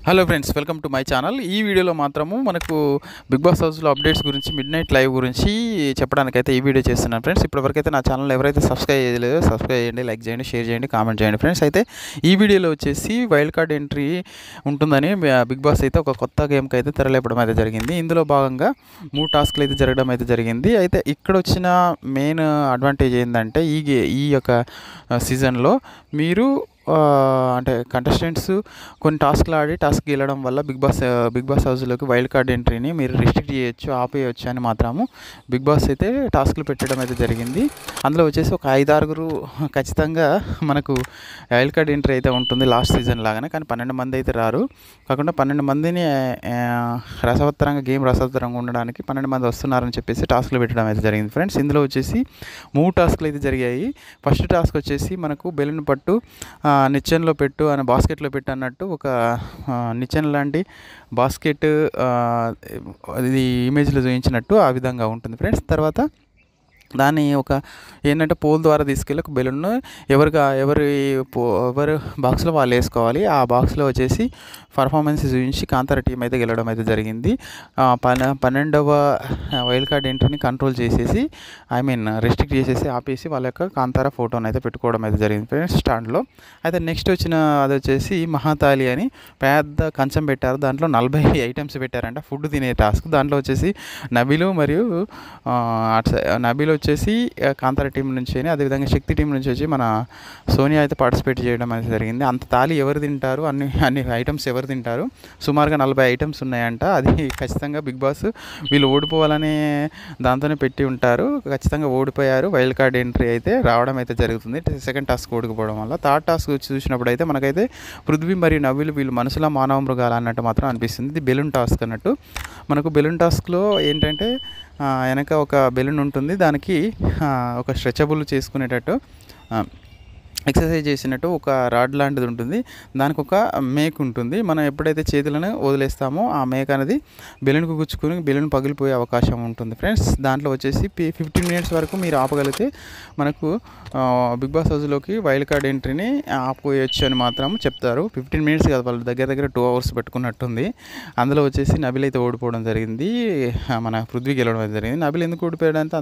Hello friends, welcome to my channel. ఈ వీడియోలో మాత్రము మనకు బిగ్ బాస్ హౌస్లో అప్డేట్స్ గురించి, మిడ్ నైట్ లైవ్ గురించి చెప్పడానికైతే ఈ వీడియో చేస్తున్నాను ఫ్రెండ్స్. ఇప్పటివరకైతే నా ఛానల్ ఎవరైతే సబ్స్క్రైబ్ చేయలేదో సబ్స్క్రైబ్ చేయండి, లైక్ చేయండి, షేర్ చేయండి, కామెంట్ చేయండి ఫ్రెండ్స్. అయితే ఈ వీడియోలో వచ్చేసి వైల్డ్ కార్డ్ ఎంట్రీ ఉంటుందని బిగ్ బాస్ అయితే ఒక కొత్త గేమ్కి అయితే తెరలేపడం అయితే జరిగింది. ఇందులో భాగంగా 3 టాస్క్లు అయితే జరగడం అయితే జరిగింది. అయితే ఇక్కడ వచ్చిన మెయిన్ అడ్వాంటేజ్ ఏంటంటే ఈ యొక్క సీజన్లో మీరు అంటే కంటెస్టెంట్స్ కొన్ని టాస్క్లు ఆడి టాస్క్ గెలవడం వల్ల బిగ్ బాస్ హౌస్లోకి వైల్డ్ కార్డ్ ఎంట్రీని మీరు రిస్ట్రిక్ట్ చేయొచ్చు, ఆపేయచ్చు అని మాత్రము బిగ్ బాస్ అయితే టాస్క్లు పెట్టడం అయితే జరిగింది. అందులో వచ్చేసి ఒక 5-6 ఖచ్చితంగా మనకు వైల్డ్ కార్డ్ ఎంట్రీ అయితే ఉంటుంది లాస్ట్ సీజన్ లాగానే. కానీ 12 మంది అయితే రారు. కాకుండా 12 మందిని గేమ్ రసవత్తరంగా ఉండడానికి 12 మంది వస్తున్నారని చెప్పేసి టాస్క్లు పెట్టడం అయితే జరిగింది ఫ్రెండ్స్. ఇందులో వచ్చేసి 3 టాస్క్లు అయితే జరిగాయి. ఫస్ట్ టాస్క్ వచ్చేసి మనకు బెలూన్ పట్టు నిచ్చెనలో పెట్టు అని, బాస్కెట్లో పెట్టు అన్నట్టు ఒక నిచ్చెన లాంటి బాస్కెట్ ఇది ఇమేజ్లో చూపించినట్టు ఆ విధంగా ఉంటుంది ఫ్రెండ్స్. తర్వాత దాన్ని ఏంటంటే పోల్ ద్వారా తీసుకెళ్ళి ఒక బెలూన్ ఎవరి బాక్స్లో వాళ్ళు వేసుకోవాలి. ఆ బాక్స్లో వచ్చేసి పర్ఫార్మెన్స్ చూపించి కాంతార టీం అయితే గెలవడం అయితే జరిగింది. 12వ వైల్డ్ కార్డ్ ఎంట్రీని కంట్రోల్ చేసేసి, రెస్ట్రిక్ట్ చేసేసి ఆపేసి వాళ్ళ యొక్క కాంతార ఫోటోని అయితే పెట్టుకోవడం అయితే జరిగింది ఫ్రెండ్స్ స్టాండ్లో. అయితే నెక్స్ట్ వచ్చిన అది వచ్చేసి మహాతాలి అని పెద్ద కంచం పెట్టారు. దాంట్లో 40 ఐటమ్స్ పెట్టారంట ఫుడ్ తినే టాస్క్. దాంట్లో వచ్చేసి నబీలు మరియు నబీలు వచ్చేసి కాంతార టీం నుంచి, అదేవిధంగా శక్తి టీం నుంచి వచ్చి మన సోనియా అయితే పార్టిసిపేట్ చేయడం అనేది జరిగింది. అంత తాలి ఎవరు తింటారు, అన్ని ఐటమ్స్ ఎవరు తింటారు, సుమారుగా 40 ఐటమ్స్ ఉన్నాయంట. అది ఖచ్చితంగా బిగ్ బాస్ వీళ్ళు ఓడిపోవాలనే దాంతోనే పెట్టి ఉంటారు. ఖచ్చితంగా ఓడిపోయారు. వైల్డ్ కార్డ్ ఎంట్రీ అయితే రావడం అయితే జరుగుతుంది సెకండ్ టాస్క్ ఓడిపోవడం వల్ల. థర్డ్ టాస్క్ చూసినప్పుడు అయితే మనకైతే పృథ్వీ మరియు నవ్వులు వీళ్ళు మనుషుల మానవ మృగాలు అన్నట్టు మాత్రం అనిపిస్తుంది. ఇది బెలూన్ టాస్క్ అన్నట్టు. మనకు బెలూన్ టాస్క్లో ఏంటంటే వెనక ఒక బెలూన్ ఉంటుంది, దానికి ఒక స్ట్రెచబుల్ చేసుకునేటట్టు ఎక్సర్సైజ్ చేసినట్టు ఒక రాడ్ లాంటిది ఉంటుంది. దానికి ఒక మేక్ ఉంటుంది. మనం ఎప్పుడైతే చేతులను వదిలేస్తామో ఆ మేక్ అనేది బెలూన్కు గుచ్చుకొని బెలూన్ పగిలిపోయే అవకాశం ఉంటుంది ఫ్రెండ్స్. దాంట్లో వచ్చేసి 15 మినిట్స్ వరకు మీరు ఆపగలిగితే మనకు బిగ్ బాస్ హౌస్లోకి వైల్డ్ కార్డ్ ఎంట్రీని ఆపేయచ్చు అని మాత్రం చెప్తారు. 15 మినిట్స్ కాదు, వాళ్ళు దగ్గర 2 అవర్స్ పెట్టుకున్నట్టుంది. అందులో వచ్చేసి నబిల్ అయితే ఓడిపోవడం జరిగింది, మన పృథ్వీ గెలవడం అయితే జరిగింది. నబిల్ ఎందుకు ఓడిపోయాడంటే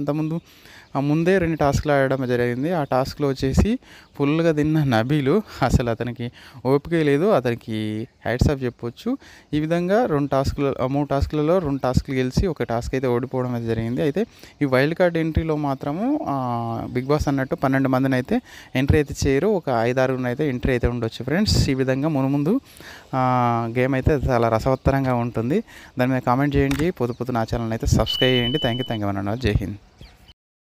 ముందే 2 టాస్క్లు ఆడడం జరిగింది. ఆ టాస్క్లో వచ్చేసి ఫుల్గా తిన్న నబీలు అసలు అతనికి ఓపిక లేదు, అతనికి హ్యాట్స్ ఆఫ్ చెప్పొచ్చు. ఈ విధంగా 3 టాస్క్లలో 2 టాస్క్లు గెలిచి ఒక టాస్క్ అయితే ఓడిపోవడం అయితే జరిగింది. అయితే ఈ వైల్డ్ కార్డ్ ఎంట్రీలో మాత్రము బిగ్ బాస్ అన్నట్టు 12 మందిని అయితే ఎంట్రీ అయితే చేయరు, ఒక 5-6 అయితే ఎంట్రీ అయితే ఉండొచ్చు ఫ్రెండ్స్. ఈ విధంగా ముందు గేమ్ అయితే చాలా రసవత్తరంగా ఉంటుంది. దాని మీద కామెంట్ చేయండి. పొద్దు నా ఛానల్ అయితే సబ్స్క్రైబ్ చేయండి. థ్యాంక్ యూ అన్నారు. జై హింద్.